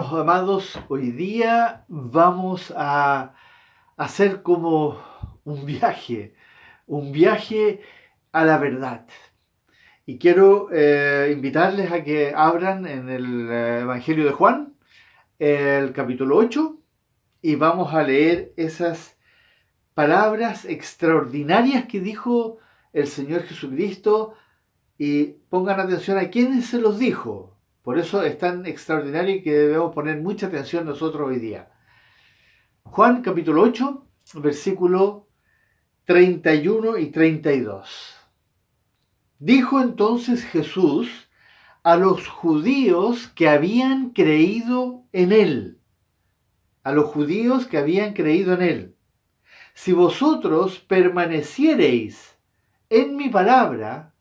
Hermanos amados, hoy día vamos a hacer como un viaje a la verdad. Y quiero invitarles a que abran en el Evangelio de Juan, el capítulo 8, y vamos a leer esas palabras extraordinarias que dijo el Señor Jesucristo, y pongan atención a quiénes se los dijo. Por eso es tan extraordinario que debemos poner mucha atención nosotros hoy día. Juan capítulo 8, versículo 31 y 32. Dijo entonces Jesús a los judíos que habían creído en él. A los judíos que habían creído en él. Si vosotros permaneciereis en mi palabra,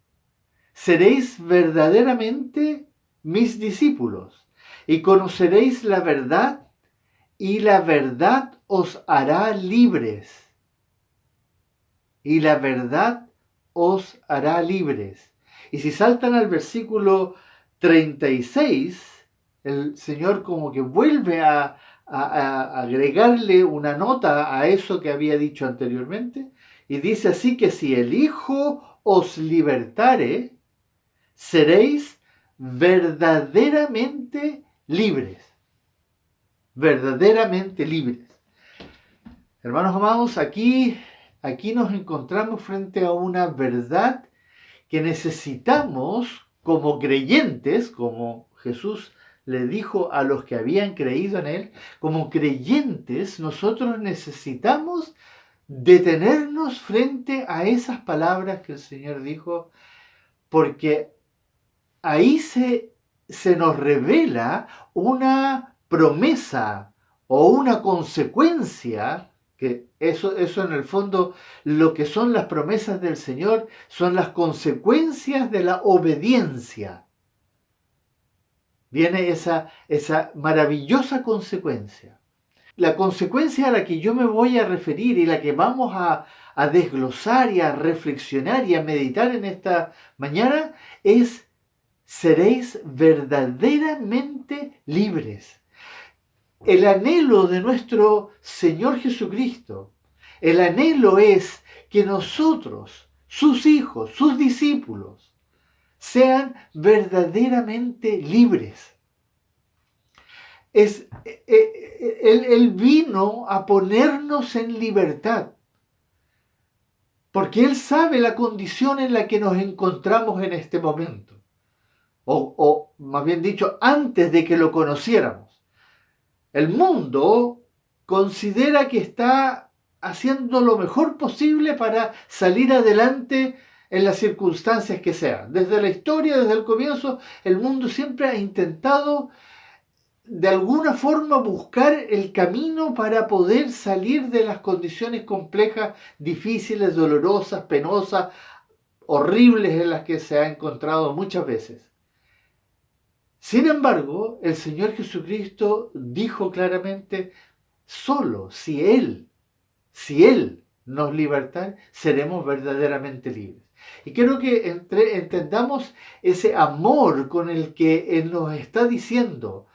seréis verdaderamente mis discípulos y conoceréis la verdad, y la verdad os hará libres. Y la verdad os hará libres. Y si saltan al versículo 36, el Señor como que vuelve a agregarle una nota a eso que había dicho anteriormente, y dice así: que si el Hijo os libertare, seréis verdaderamente libres. Verdaderamente libres. Hermanos amados, aquí nos encontramos frente a una verdad que necesitamos como creyentes, como Jesús le dijo a los que habían creído en él, como creyentes nosotros necesitamos detenernos frente a esas palabras que el Señor dijo, porque ahí se nos revela una promesa o una consecuencia, que eso en el fondo, lo que son las promesas del Señor, son las consecuencias de la obediencia. Viene esa maravillosa consecuencia. La consecuencia a la que yo me voy a referir y la que vamos a desglosar y a reflexionar y a meditar en esta mañana es: seréis verdaderamente libres. El anhelo de nuestro Señor Jesucristo, el anhelo es que nosotros, sus hijos, sus discípulos, sean verdaderamente libres. Él vino a ponernos en libertad, porque Él sabe la condición en la que nos encontramos en este momento. O más bien dicho, antes de que lo conociéramos. El mundo considera que está haciendo lo mejor posible para salir adelante en las circunstancias que sean. Desde la historia, desde el comienzo, el mundo siempre ha intentado de alguna forma buscar el camino para poder salir de las condiciones complejas, difíciles, dolorosas, penosas, horribles en las que se ha encontrado muchas veces. Sin embargo, el Señor Jesucristo dijo claramente: solo si Él nos liberta, seremos verdaderamente libres. Y quiero que entendamos ese amor con el que Él nos está diciendo,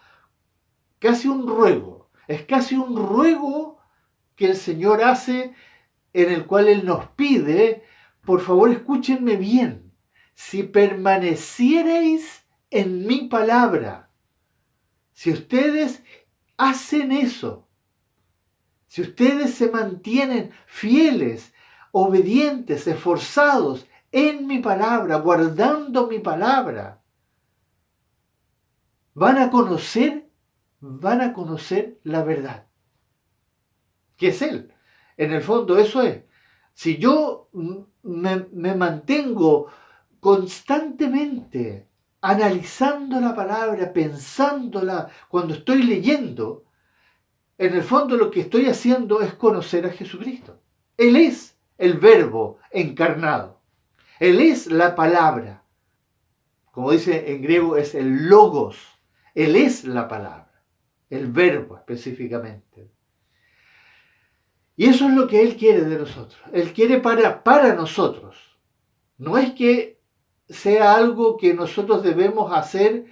casi un ruego, es casi un ruego que el Señor hace, en el cual Él nos pide: por favor, escúchenme bien, si permaneciereis en mi palabra, si ustedes hacen eso, si ustedes se mantienen fieles, obedientes, esforzados en mi palabra, guardando mi palabra, van a conocer la verdad, que es Él. En el fondo eso es. Si yo me mantengo constantemente analizando la palabra, pensándola cuando estoy leyendo, en el fondo lo que estoy haciendo es conocer a Jesucristo. Él es el Verbo encarnado. Él es la palabra. Como dice en griego, es el logos. Él es la palabra, el Verbo específicamente. Y eso es lo que Él quiere de nosotros. Él quiere para nosotros. No es que sea algo que nosotros debemos hacer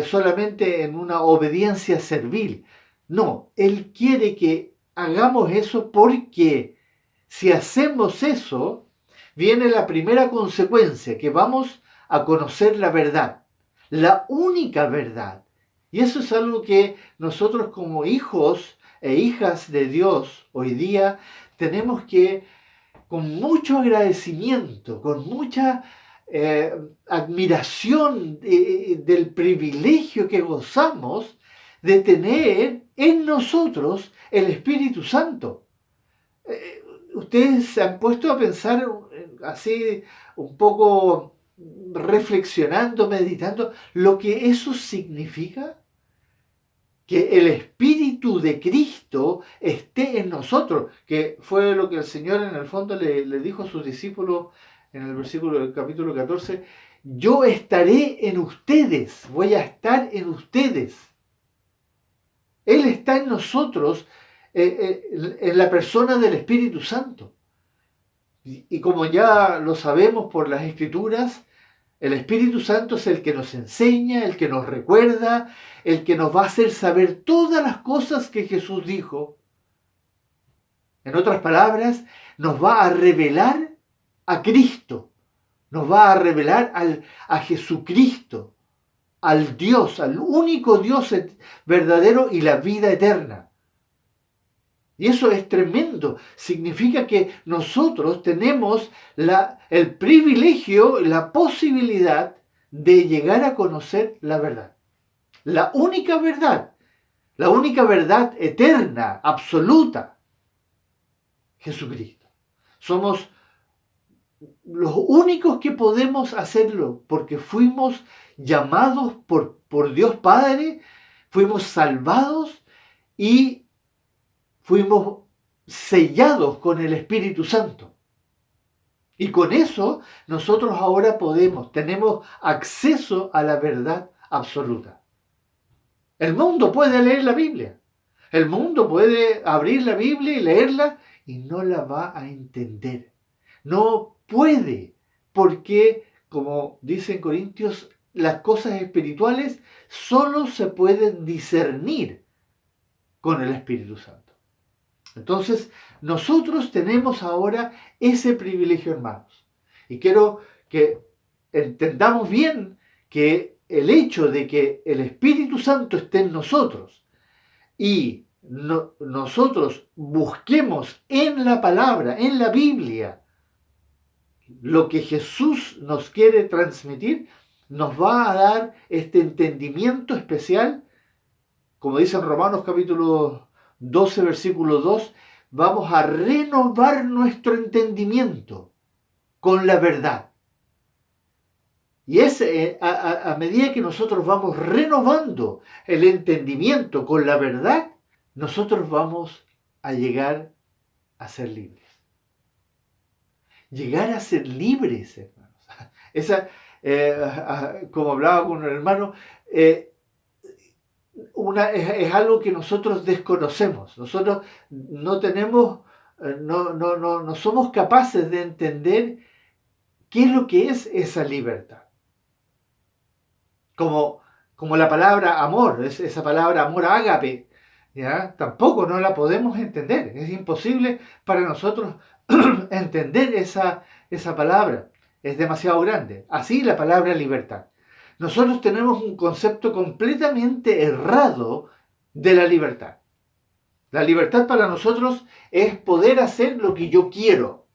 solamente en una obediencia servil. No, Él quiere que hagamos eso porque si hacemos eso, viene la primera consecuencia, que vamos a conocer la verdad, la única verdad. Y eso es algo que nosotros como hijos e hijas de Dios hoy día tenemos que, con mucho agradecimiento, con mucha admiración del privilegio que gozamos de tener en nosotros el Espíritu Santo. Ustedes se han puesto a pensar así un poco reflexionando, meditando, lo que eso significa, que el Espíritu de Cristo esté en nosotros, que fue lo que el Señor en el fondo le dijo a sus discípulos en el versículo del capítulo 14, yo estaré en ustedes, voy a estar en ustedes. Él está en nosotros, en la persona del Espíritu Santo. Y como ya lo sabemos por las Escrituras, el Espíritu Santo es el que nos enseña, el que nos recuerda, el que nos va a hacer saber todas las cosas que Jesús dijo. En otras palabras, nos va a revelar a Cristo, nos va a revelar a Jesucristo, al Dios, al único Dios verdadero y la vida eterna. Y eso es tremendo. Significa que nosotros tenemos el privilegio, la posibilidad de llegar a conocer la verdad. La única verdad eterna, absoluta, Jesucristo. Somos los únicos que podemos hacerlo porque fuimos llamados por Dios Padre, fuimos salvados y fuimos sellados con el Espíritu Santo. Y con eso nosotros ahora tenemos acceso a la verdad absoluta. El mundo puede leer la Biblia. El mundo puede abrir la Biblia y leerla y no la va a entender. No puede, porque, como dice en Corintios, las cosas espirituales solo se pueden discernir con el Espíritu Santo. Entonces, nosotros tenemos ahora ese privilegio, hermanos. Y quiero que entendamos bien que el hecho de que el Espíritu Santo esté en nosotros y nosotros busquemos en la palabra, en la Biblia, lo que Jesús nos quiere transmitir, nos va a dar este entendimiento especial, como dice en Romanos capítulo 12, versículo 2, vamos a renovar nuestro entendimiento con la verdad. Y a medida que nosotros vamos renovando el entendimiento con la verdad, nosotros vamos a llegar a ser libres. Llegar a ser libres, hermanos. Como hablaba con un hermano, es algo que nosotros desconocemos. Nosotros no tenemos, no somos capaces de entender qué es lo que es esa libertad. Como la palabra amor, esa palabra amor ágape, ¿ya? Tampoco no la podemos entender. Es imposible para nosotros entender esa palabra. Es demasiado grande. Así la palabra libertad. Nosotros tenemos un concepto completamente errado de la libertad. La libertad para nosotros es poder hacer lo que yo quiero.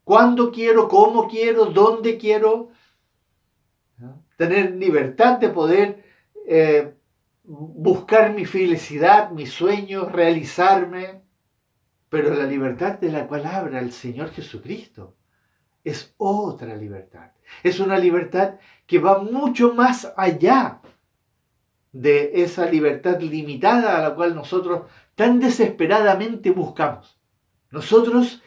Cuando quiero, cómo quiero, dónde quiero. Tener libertad de poder buscar mi felicidad, mis sueños, realizarme. Pero la libertad de la cual habla el Señor Jesucristo es otra libertad. Es una libertad que va mucho más allá de esa libertad limitada a la cual nosotros tan desesperadamente buscamos. Nosotros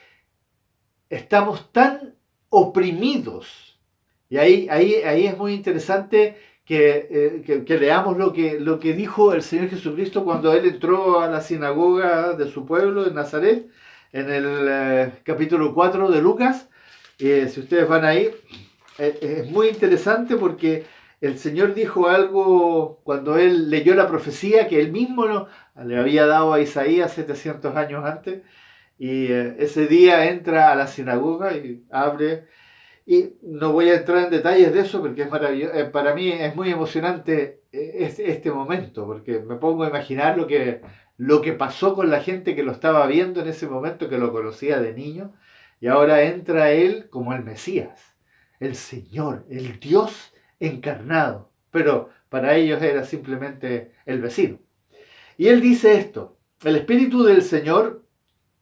estamos tan oprimidos. Y ahí es muy interesante que leamos lo que dijo el Señor Jesucristo cuando Él entró a la sinagoga de su pueblo, de Nazaret, en el capítulo 4 de Lucas. Si ustedes van ahí, es muy interesante porque el Señor dijo algo cuando él leyó la profecía que él mismo le había dado a Isaías 700 años antes. Y ese día entra a la sinagoga y abre. Y no voy a entrar en detalles de eso porque es maravilloso. Para mí es muy emocionante este momento, porque me pongo a imaginar lo que pasó con la gente que lo estaba viendo en ese momento, que lo conocía de niño, y ahora entra él como el Mesías, el Señor, el Dios encarnado. Pero para ellos era simplemente el vecino. Y él dice esto: el Espíritu del Señor,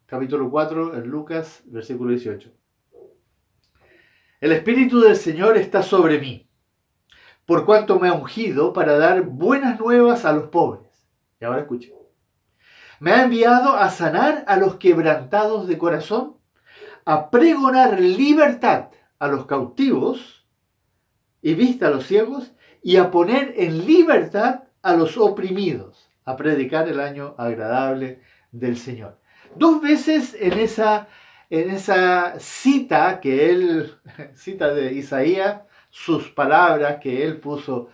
capítulo 4, en Lucas, versículo 18. El Espíritu del Señor está sobre mí, por cuanto me ha ungido para dar buenas nuevas a los pobres. Y ahora escuchen. Me ha enviado a sanar a los quebrantados de corazón, a pregonar libertad a los cautivos y vista a los ciegos, y a poner en libertad a los oprimidos, a predicar el año agradable del Señor. Dos veces en esa cita que él, cita de Isaías, sus palabras que él puso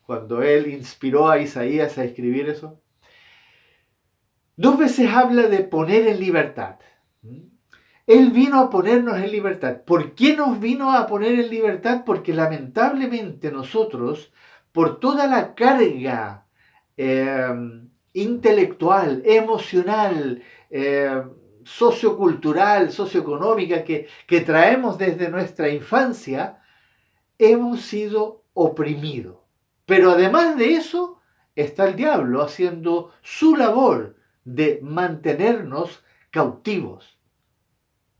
cuando él inspiró a Isaías a escribir eso, dos veces habla de poner en libertad. Él vino a ponernos en libertad. ¿Por qué nos vino a poner en libertad? Porque lamentablemente nosotros, por toda la carga intelectual, emocional, sociocultural, socioeconómica que traemos desde nuestra infancia, hemos sido oprimidos. Pero además de eso, está el diablo haciendo su labor de mantenernos cautivos.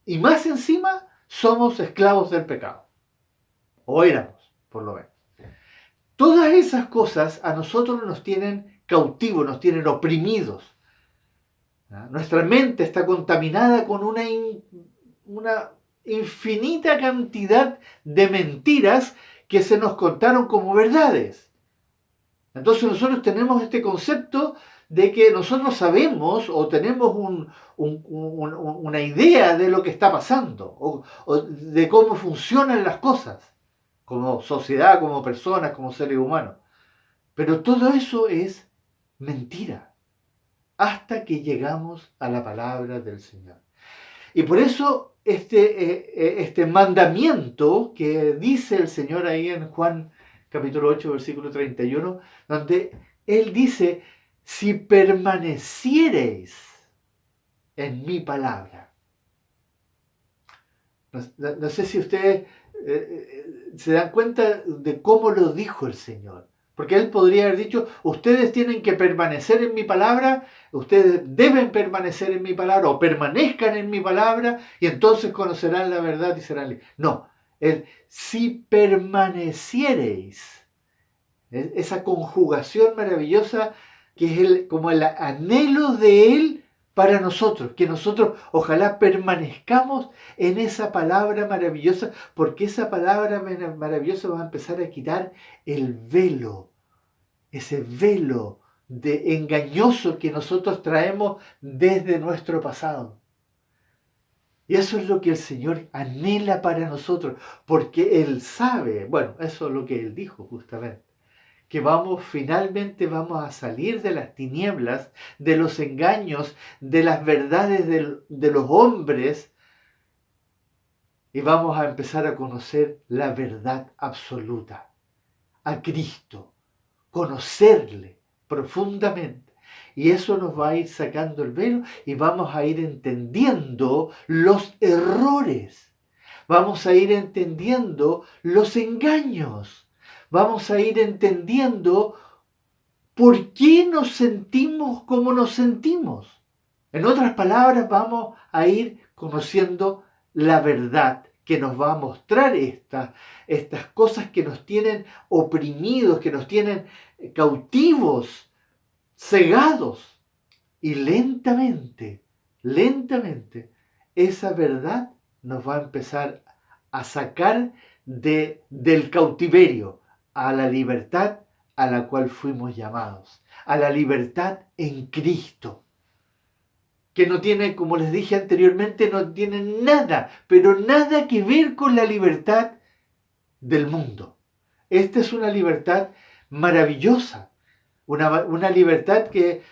Y más encima, somos esclavos del pecado. O éramos, por lo menos. Todas esas cosas a nosotros nos tienen cautivos, nos tienen oprimidos. Nuestra mente está contaminada con una infinita cantidad de mentiras que se nos contaron como verdades. Entonces nosotros tenemos este concepto de que nosotros sabemos o tenemos una idea de lo que está pasando o de cómo funcionan las cosas como sociedad, como personas, como seres humanos. Pero todo eso es mentira hasta que llegamos a la palabra del Señor. Y por eso este mandamiento que dice el Señor ahí en Juan capítulo 8, versículo 31, donde Él dice: si permaneciereis en mi palabra. No sé si ustedes se dan cuenta de cómo lo dijo el Señor. Porque Él podría haber dicho: ustedes tienen que permanecer en mi palabra, ustedes deben permanecer en mi palabra, o permanezcan en mi palabra, y entonces conocerán la verdad y serán libres. No, si permaneciereis, esa conjugación maravillosa que es como el anhelo de Él para nosotros, que nosotros ojalá permanezcamos en esa palabra maravillosa, porque esa palabra maravillosa va a empezar a quitar el velo, ese velo de engañoso que nosotros traemos desde nuestro pasado. Y eso es lo que el Señor anhela para nosotros, porque Él sabe, bueno, eso es lo que Él dijo justamente, que finalmente vamos a salir de las tinieblas, de los engaños, de las verdades de los hombres, y vamos a empezar a conocer la verdad absoluta, a Cristo, conocerle profundamente. Y eso nos va a ir sacando el velo y vamos a ir entendiendo los errores, vamos a ir entendiendo los engaños. Vamos a ir entendiendo por qué nos sentimos como nos sentimos. En otras palabras, vamos a ir conociendo la verdad que nos va a mostrar estas cosas que nos tienen oprimidos, que nos tienen cautivos, cegados. Y lentamente, esa verdad nos va a empezar a sacar del cautiverio a la libertad a la cual fuimos llamados, a la libertad en Cristo, que no tiene, como les dije anteriormente, no tiene nada, pero nada que ver con la libertad del mundo. Esta es una libertad maravillosa, una libertad que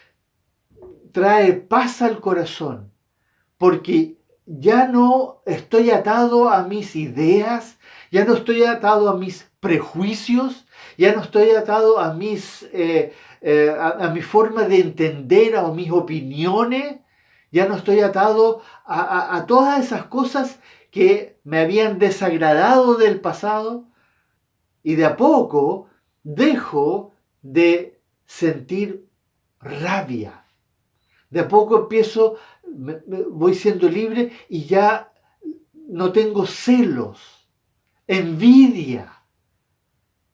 trae paz al corazón, porque ya no estoy atado a mis ideas, ya no estoy atado a mis prejuicios, ya no estoy atado a a mi forma de entender, a mis opiniones, ya no estoy atado a todas esas cosas que me habían desagradado del pasado, y de a poco dejo de sentir rabia. De a poco voy siendo libre y ya no tengo celos, envidia.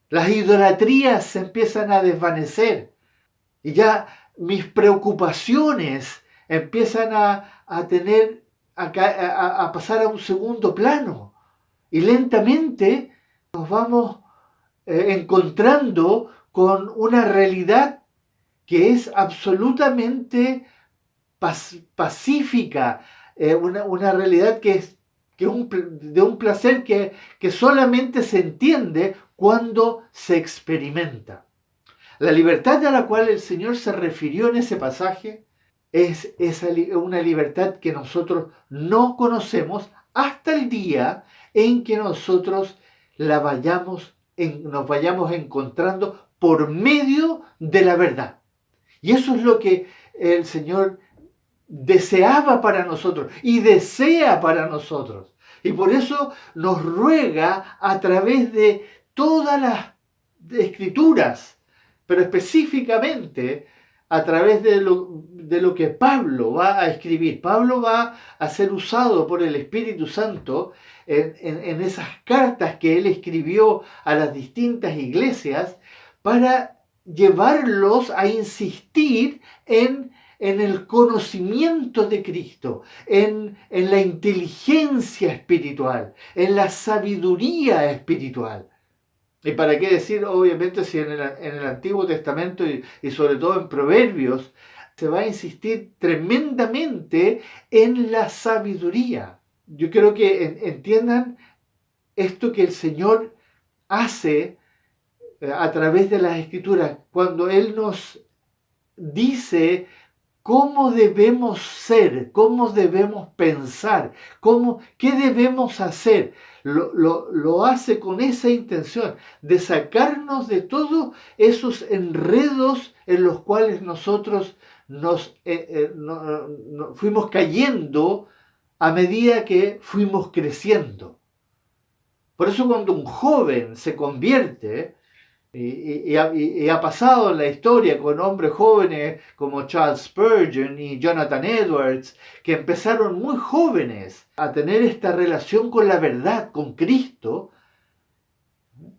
Las idolatrías se empiezan a desvanecer y ya mis preocupaciones empiezan a pasar a un segundo plano. Y lentamente nos vamos encontrando con una realidad que es absolutamente pacífica, una realidad que de un placer que solamente se entiende cuando se experimenta. La libertad a la cual el Señor se refirió en ese pasaje es una libertad que nosotros no conocemos hasta el día en que nosotros nos vayamos encontrando por medio de la verdad. Y eso es lo que el Señor deseaba para nosotros y desea para nosotros. Y por eso nos ruega a través de todas las escrituras, pero específicamente a través de lo que Pablo va a escribir. Pablo va a ser usado por el Espíritu Santo en esas cartas que él escribió a las distintas iglesias para llevarlos a insistir en el conocimiento de Cristo, en la inteligencia espiritual, en la sabiduría espiritual. ¿Y para qué decir, obviamente, si en el Antiguo Testamento y sobre todo en Proverbios se va a insistir tremendamente en la sabiduría? Yo quiero que entiendan esto que el Señor hace a través de las Escrituras, cuando Él nos dice cómo debemos ser, cómo debemos pensar, qué debemos hacer. Lo hace con esa intención de sacarnos de todos esos enredos en los cuales nosotros fuimos cayendo a medida que fuimos creciendo. Por eso cuando un joven se convierte, y ha pasado en la historia con hombres jóvenes como Charles Spurgeon y Jonathan Edwards, que empezaron muy jóvenes a tener esta relación con la verdad, con Cristo,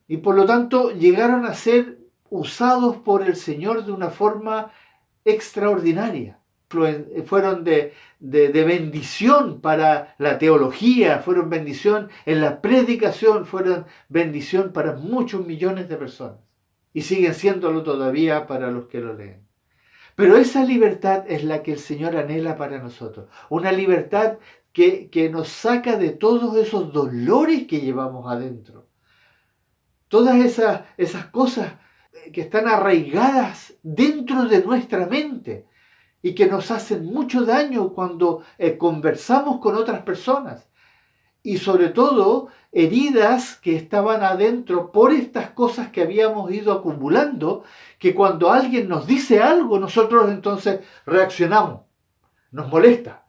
y por lo tanto llegaron a ser usados por el Señor de una forma extraordinaria. Fueron de bendición para la teología, fueron bendición en la predicación, fueron bendición para muchos millones de personas. Y siguen siéndolo todavía para los que lo leen. Pero esa libertad es la que el Señor anhela para nosotros. Una libertad que nos saca de todos esos dolores que llevamos adentro. Todas esas cosas que están arraigadas dentro de nuestra mente y que nos hacen mucho daño cuando conversamos con otras personas. Y sobre todo, heridas que estaban adentro por estas cosas que habíamos ido acumulando, que cuando alguien nos dice algo, nosotros entonces reaccionamos, nos molesta.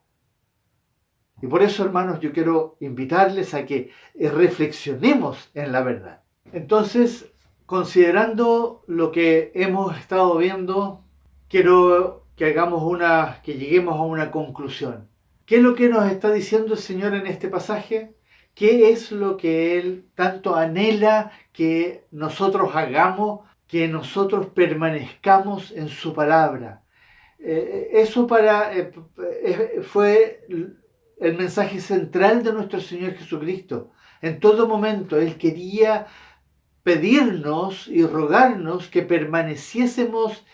Y por eso, hermanos, yo quiero invitarles a que reflexionemos en la verdad. Entonces, considerando lo que hemos estado viendo, quiero que lleguemos a una conclusión. ¿Qué es lo que nos está diciendo el Señor en este pasaje? ¿Qué es lo que Él tanto anhela que nosotros hagamos, que nosotros permanezcamos en su palabra? Eso fue el mensaje central de nuestro Señor Jesucristo. En todo momento Él quería pedirnos y rogarnos que permaneciésemos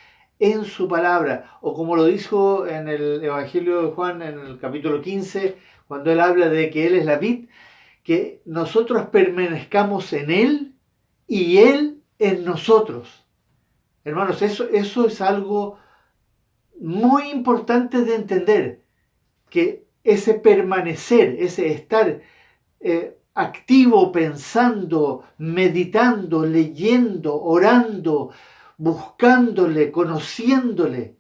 en su palabra, o como lo dijo en el Evangelio de Juan en el capítulo 15, cuando él habla de que él es la vid, que nosotros permanezcamos en él y Él en nosotros. Hermanos, eso es algo muy importante de entender, que ese permanecer, ese estar activo, pensando, meditando, leyendo, orando, buscándole, conociéndole,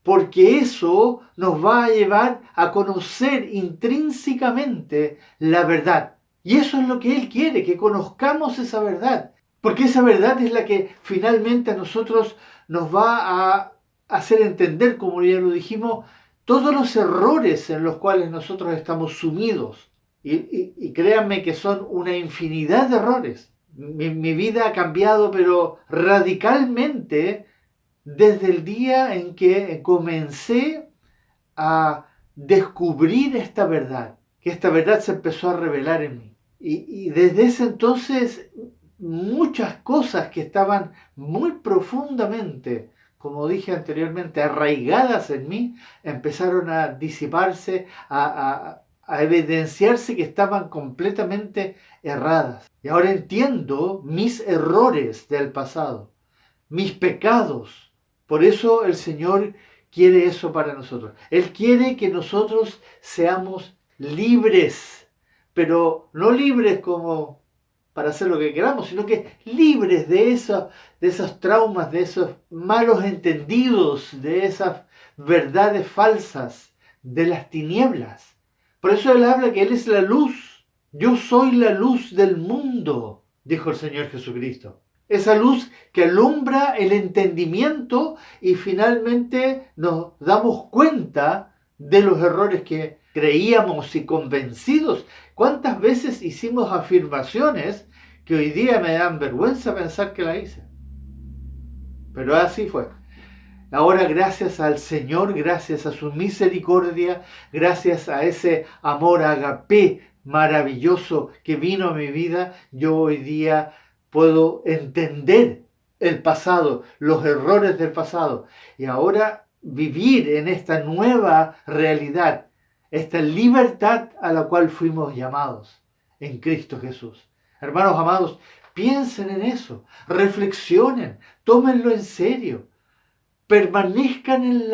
porque eso nos va a llevar a conocer intrínsecamente la verdad. Y eso es lo que Él quiere, que conozcamos esa verdad, porque esa verdad es la que finalmente a nosotros nos va a hacer entender, como ya lo dijimos, todos los errores en los cuales nosotros estamos sumidos. Y créanme que son una infinidad de errores. Mi vida ha cambiado, pero radicalmente, desde el día en que comencé a descubrir esta verdad, que esta verdad se empezó a revelar en mí. Y desde ese entonces muchas cosas que estaban muy profundamente, como dije anteriormente, arraigadas en mí, empezaron a disiparse, a evidenciarse que estaban completamente erradas. Y ahora entiendo mis errores del pasado, mis pecados. Por eso el Señor quiere eso para nosotros. Él quiere que nosotros seamos libres, pero no libres como para hacer lo que queramos, sino que libres de esos traumas, de esos malos entendidos, de esas verdades falsas, de las tinieblas. Por eso Él habla que Él es la luz. Yo soy la luz del mundo, dijo el Señor Jesucristo. Esa luz que alumbra el entendimiento y finalmente nos damos cuenta de los errores que creíamos y convencidos. ¿Cuántas veces hicimos afirmaciones que hoy día me dan vergüenza pensar que la hice? Pero así fue. Ahora, gracias al Señor, gracias a su misericordia, gracias a ese amor agapé maravilloso que vino a mi vida, yo hoy día puedo entender el pasado, los errores del pasado, y ahora vivir en esta nueva realidad, esta libertad a la cual fuimos llamados en Cristo Jesús. Hermanos amados, piensen en eso, reflexionen, tómenlo en serio. Permanezcan en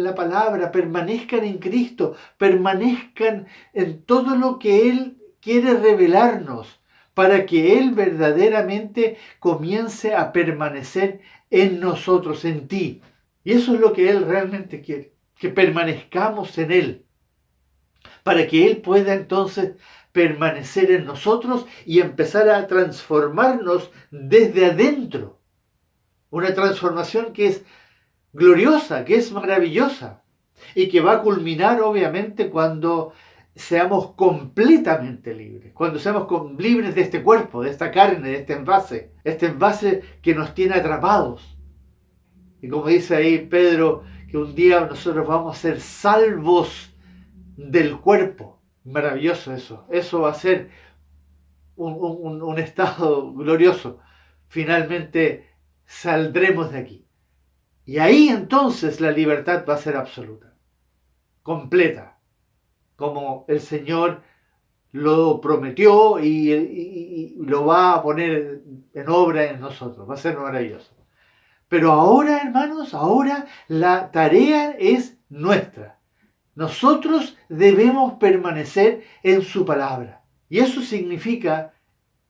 la palabra, permanezcan en Cristo, permanezcan en todo lo que Él quiere revelarnos, para que Él verdaderamente comience a permanecer en nosotros, en ti. Y eso es lo que Él realmente quiere, que permanezcamos en Él, para que Él pueda entonces permanecer en nosotros y empezar a transformarnos desde adentro. Una transformación que es gloriosa, que es maravillosa y que va a culminar obviamente cuando seamos completamente libres, cuando seamos libres de este cuerpo, de esta carne, de este envase que nos tiene atrapados. Y como dice ahí Pedro, que un día nosotros vamos a ser salvos del cuerpo. Maravilloso eso va a ser un estado glorioso. Finalmente saldremos de aquí. Y ahí entonces la libertad va a ser absoluta, completa, como el Señor lo prometió y lo va a poner en obra en nosotros. Va a ser maravilloso. Pero ahora, hermanos, ahora la tarea es nuestra. Nosotros debemos permanecer en su palabra. Y eso significa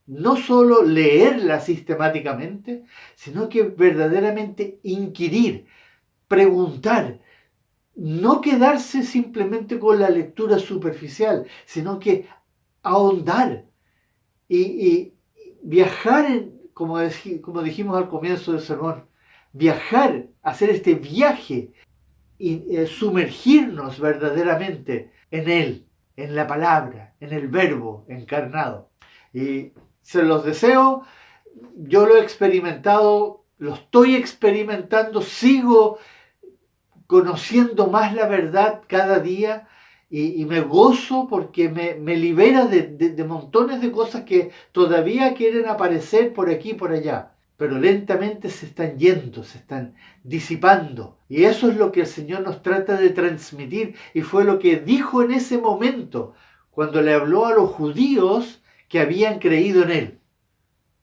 no solo leerla sistemáticamente, sino que verdaderamente inquirir, preguntar, no quedarse simplemente con la lectura superficial, sino que ahondar y viajar, como dijimos al comienzo del sermón, viajar, hacer este viaje y sumergirnos verdaderamente en Él, en la palabra, en el verbo encarnado. Y se los deseo, yo lo he experimentado, lo estoy experimentando, sigo conociendo más la verdad cada día y me gozo porque me libera de montones de cosas que todavía quieren aparecer por aquí y por allá, pero lentamente se están yendo, se están disipando. Y eso es lo que el Señor nos trata de transmitir y fue lo que dijo en ese momento cuando le habló a los judíos que habían creído en Él.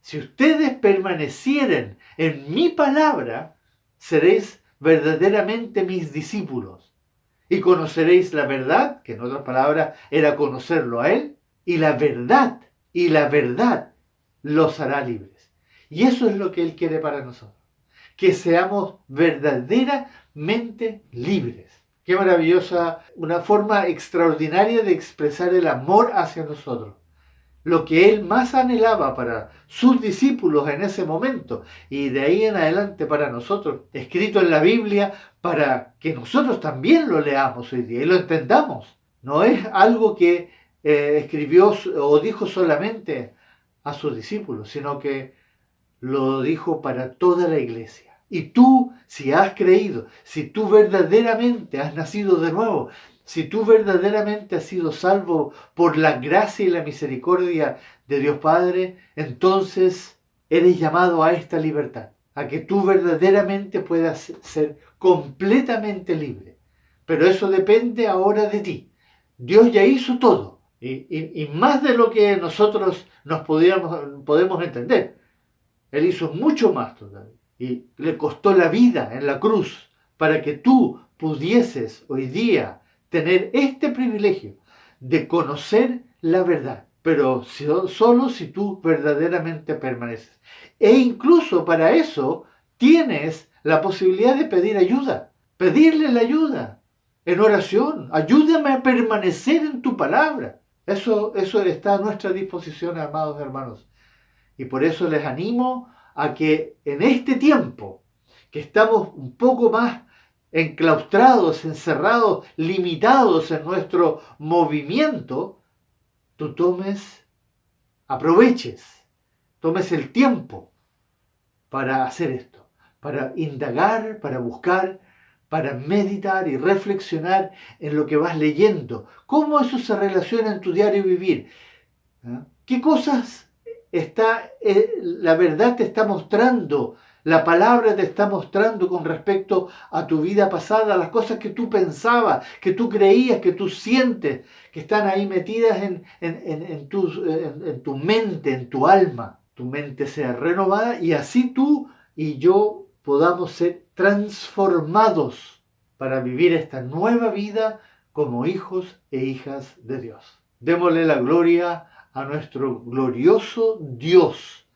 Si ustedes permanecieren en mi palabra, seréis verdaderamente mis discípulos y conoceréis la verdad, que en otras palabras era conocerlo a Él, y la verdad los hará libres. Y eso es lo que Él quiere para nosotros, que seamos verdaderamente libres. Qué maravillosa, una forma extraordinaria de expresar el amor hacia nosotros. Lo que Él más anhelaba para sus discípulos en ese momento y de ahí en adelante para nosotros, escrito en la Biblia para que nosotros también lo leamos hoy día y lo entendamos. No es algo que escribió o dijo solamente a sus discípulos, sino que lo dijo para toda la iglesia. Y tú, si has creído, si tú verdaderamente has nacido de nuevo, si tú verdaderamente has sido salvo por la gracia y la misericordia de Dios Padre, entonces eres llamado a esta libertad, a que tú verdaderamente puedas ser completamente libre. Pero eso depende ahora de ti. Dios ya hizo todo, y más de lo que nosotros nos podemos entender. Él hizo mucho más todavía. Y le costó la vida en la cruz para que tú pudieses hoy día tener este privilegio de conocer la verdad. Pero solo si tú verdaderamente permaneces. E incluso para eso tienes la posibilidad de pedir ayuda. Pedirle la ayuda en oración. Ayúdame a permanecer en tu palabra. Eso está a nuestra disposición, amados hermanos. Y por eso les animo a que en este tiempo, que estamos un poco más enclaustrados, encerrados, limitados en nuestro movimiento, tú tomes el tiempo para hacer esto, para indagar, para buscar, para meditar y reflexionar en lo que vas leyendo, cómo eso se relaciona en tu diario vivir, ¿eh? ¿Qué cosas la verdad te está mostrando, la palabra te está mostrando con respecto a tu vida pasada, las cosas que tú pensabas, que tú creías, que tú sientes, que están ahí metidas en tu mente, en tu alma? Tu mente sea renovada y así tú y yo podamos ser transformados para vivir esta nueva vida como hijos e hijas de Dios. Démosle la gloria a nuestro glorioso Dios,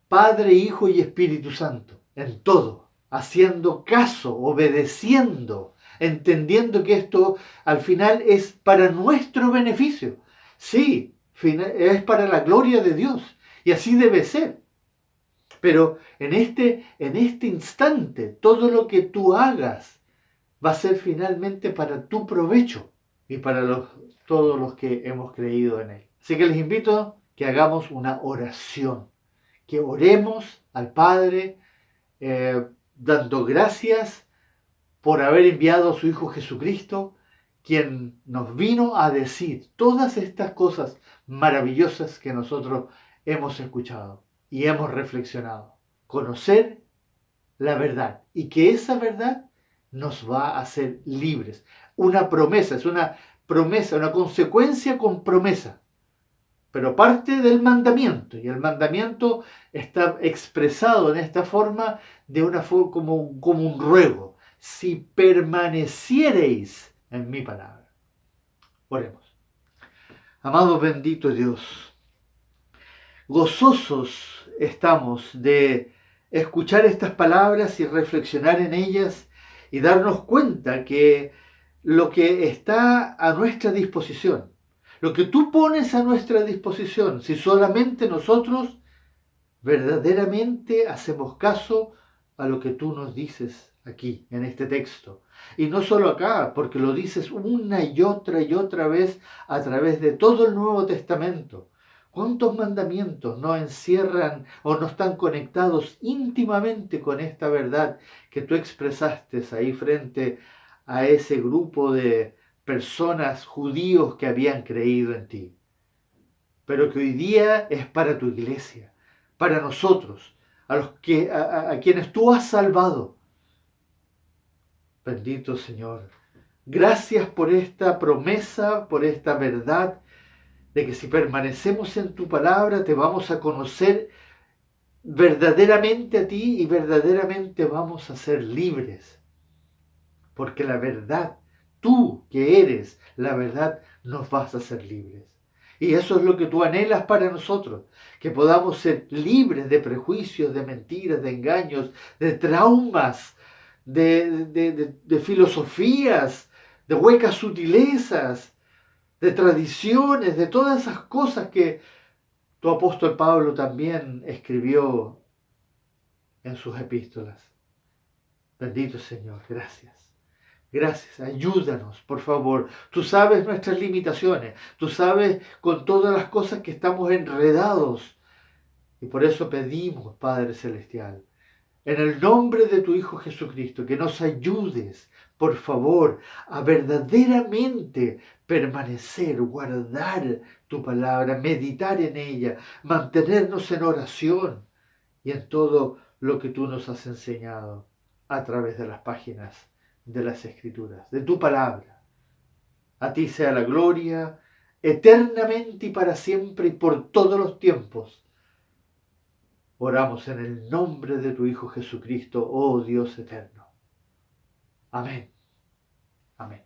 Padre, Hijo y Espíritu Santo, en todo, haciendo caso, obedeciendo, entendiendo que esto al final es para nuestro beneficio. Sí, es para la gloria de Dios y así debe ser. Pero en este instante, todo lo que tú hagas va a ser finalmente para tu provecho y para todos los que hemos creído en Él. Así que les invito a que hagamos una oración, que oremos al Padre dando gracias por haber enviado a su Hijo Jesucristo, quien nos vino a decir todas estas cosas maravillosas que nosotros hemos escuchado y hemos reflexionado. Conocer la verdad y que esa verdad nos va a hacer libres. Una promesa, es una promesa, una consecuencia con promesa. Pero parte del mandamiento, y el mandamiento está expresado en esta forma de una forma como un ruego. Si permaneciereis en mi palabra. Oremos. Amado bendito Dios, gozosos estamos de escuchar estas palabras y reflexionar en ellas y darnos cuenta que lo que está a nuestra disposición, lo que tú pones a nuestra disposición, si solamente nosotros verdaderamente hacemos caso a lo que tú nos dices aquí, en este texto. Y no solo acá, porque lo dices una y otra vez a través de todo el Nuevo Testamento. ¿Cuántos mandamientos no encierran o no están conectados íntimamente con esta verdad que tú expresaste ahí frente a ese grupo de personas judíos que habían creído en ti? Pero que hoy día es para tu iglesia, para nosotros, a quienes tú has salvado. Bendito Señor, gracias por esta promesa, por esta verdad de que si permanecemos en tu palabra te vamos a conocer verdaderamente a ti y verdaderamente vamos a ser libres. Porque la verdad, tú que eres la verdad, nos vas a hacer libres. Y eso es lo que tú anhelas para nosotros, que podamos ser libres de prejuicios, de mentiras, de engaños, de traumas, de filosofías, de huecas sutilezas, de tradiciones, de todas esas cosas que tu apóstol Pablo también escribió en sus epístolas. Bendito Señor, gracias. Gracias, ayúdanos, por favor. Tú sabes nuestras limitaciones, tú sabes con todas las cosas que estamos enredados. Y por eso pedimos, Padre Celestial, en el nombre de tu Hijo Jesucristo, que nos ayudes, por favor, a verdaderamente permanecer, guardar tu palabra, meditar en ella, mantenernos en oración y en todo lo que tú nos has enseñado a través de las páginas de las Escrituras, de tu palabra. A ti sea la gloria eternamente y para siempre y por todos los tiempos. Oramos en el nombre de tu Hijo Jesucristo, oh Dios eterno. Amén. Amén.